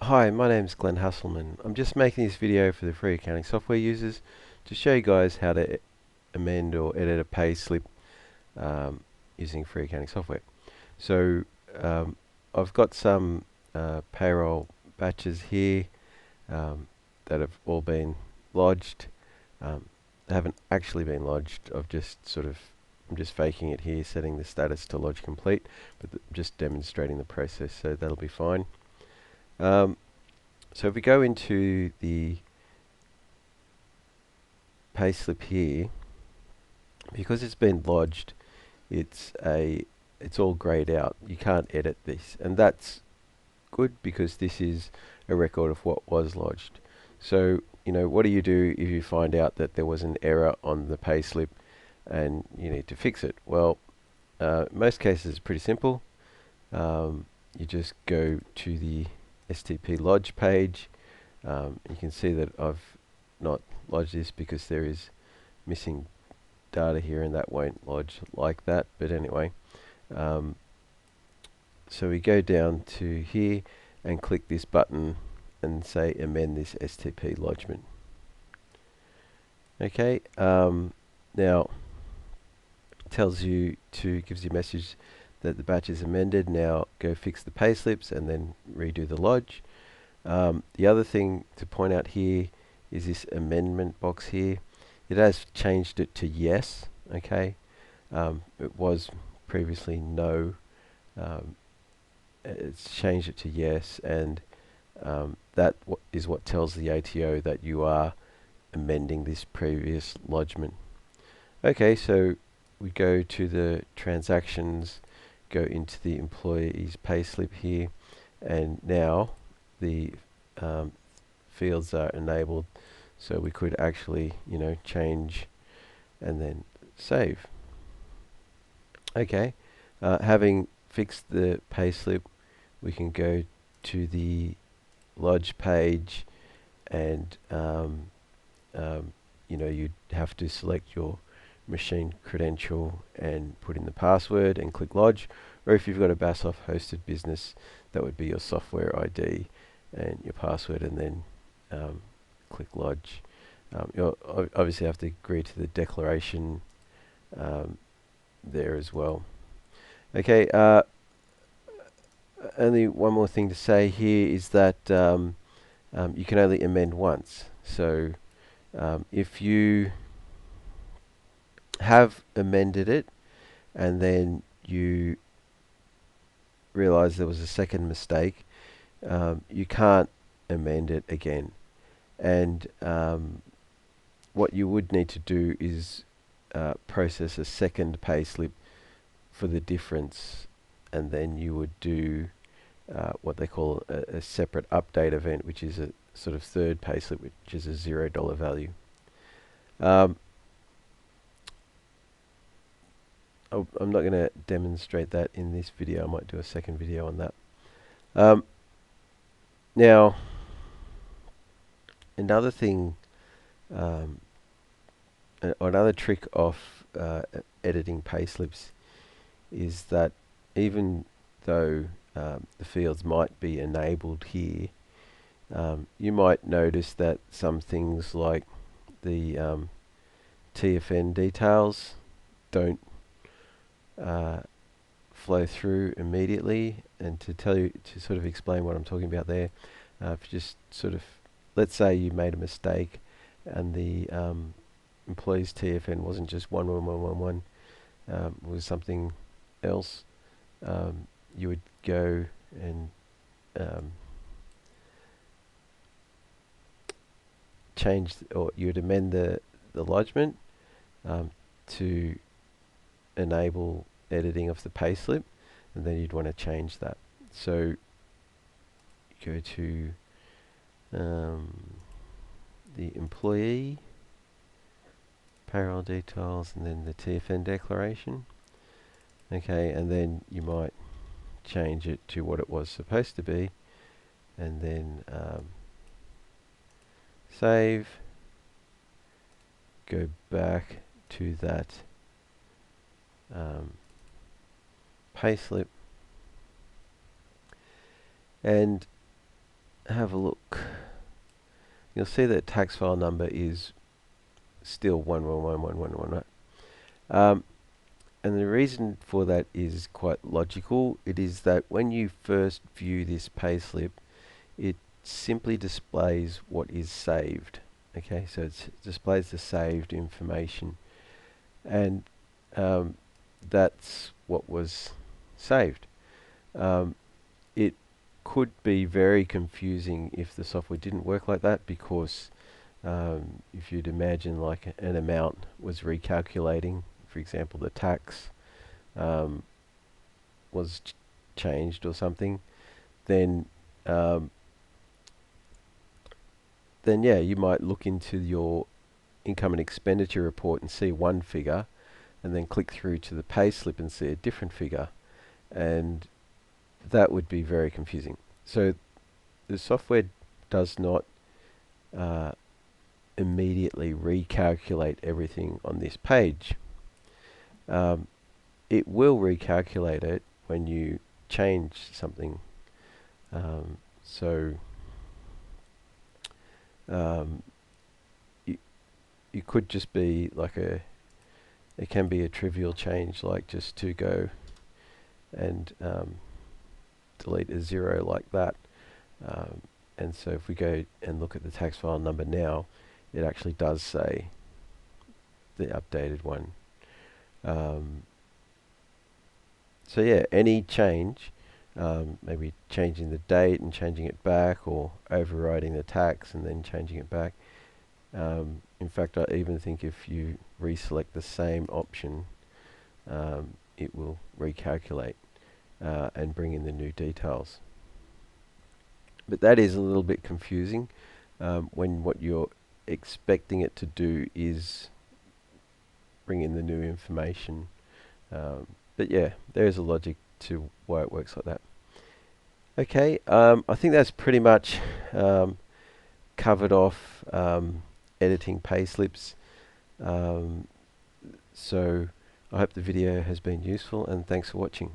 Hi, my name's Glenn Hasselman. I'm just making this video for the free accounting software users to show you guys how to amend or edit a pay slip using free accounting software. So I've got some payroll batches here that have all been lodged. They haven't actually been lodged. I'm just faking it here, setting the status to lodge complete, but just demonstrating the process, so that'll be fine. So if we go into the payslip here, because it's been lodged, it's all grayed out. You can't edit this, and that's good because this is a record of what was lodged. So what do you do if you find out that there was an error on the payslip and you need to fix it? Well, in most cases it's pretty simple. You just go to the STP lodge page. You can see that I've not lodged this because there is missing data here, and that won't lodge like that. But anyway, so we go down to here and click this button and say amend this STP lodgement. Okay, now it tells you gives you a message that the batch is amended. Now go fix the payslips and then redo the lodge. The other thing to point out here is this amendment box here. It has changed it to yes. Okay, it was previously no. It's changed it to yes, and that is what tells the ATO that you are amending this previous lodgement. Okay, so we go to the transactions, go into the employee's payslip here, and now the fields are enabled, so we could actually change and then save. Okay, having fixed the payslip, we can go to the lodge page, and you'd have to select your machine credential and put in the password and click lodge, or if you've got a BASOF hosted business, that would be your software ID and your password, and then click lodge. You'll obviously have to agree to the declaration there as well. Okay, only one more thing to say here is that you can only amend once. So if you have amended it and then you realize there was a second mistake, you can't amend it again. And what you would need to do is process a second payslip for the difference, and then you would do what they call a separate update event, which is a sort of third payslip, which is a $0 value. I'm not going to demonstrate that in this video. I might do a second video on that. Now, another thing, another trick of editing payslips is that even though the fields might be enabled here, you might notice that some things like the TFN details don't flow through immediately. And to sort of explain what I'm talking about there, if you just sort of, let's say you made a mistake and the employee's TFN wasn't just 11111, was something else, you would go and change, or you would amend the lodgement to enable editing of the payslip, and then you'd want to change that. So go to the employee, payroll details, and then the TFN declaration. Okay, and then you might change it to what it was supposed to be, and then save, go back to that payslip, and have a look, you'll see that tax file number is still 111111, right? And the reason for that is quite logical. It is that when you first view this payslip, it simply displays what is saved. Okay, so it displays the saved information, and that's what was saved. It could be very confusing if the software didn't work like that, because if you'd imagine like an amount was recalculating, for example, the tax was changed or something, then yeah, you might look into your income and expenditure report and see one figure, and then click through to the payslip and see a different figure, and that would be very confusing. So the software does not immediately recalculate everything on this page. It will recalculate it when you change something. So you could just be like it can be a trivial change, like just to go and delete a 0 like that. And so if we go and look at the tax file number now, it actually does say the updated one. So yeah, any change, maybe changing the date and changing it back, or overriding the tax and then changing it back. In fact, I even think if you reselect the same option, it will recalculate and bring in the new details. But that is a little bit confusing when what you're expecting it to do is bring in the new information. But yeah, there is a logic to why it works like that. Okay, I think that's pretty much covered off editing payslips. So I hope the video has been useful, and thanks for watching.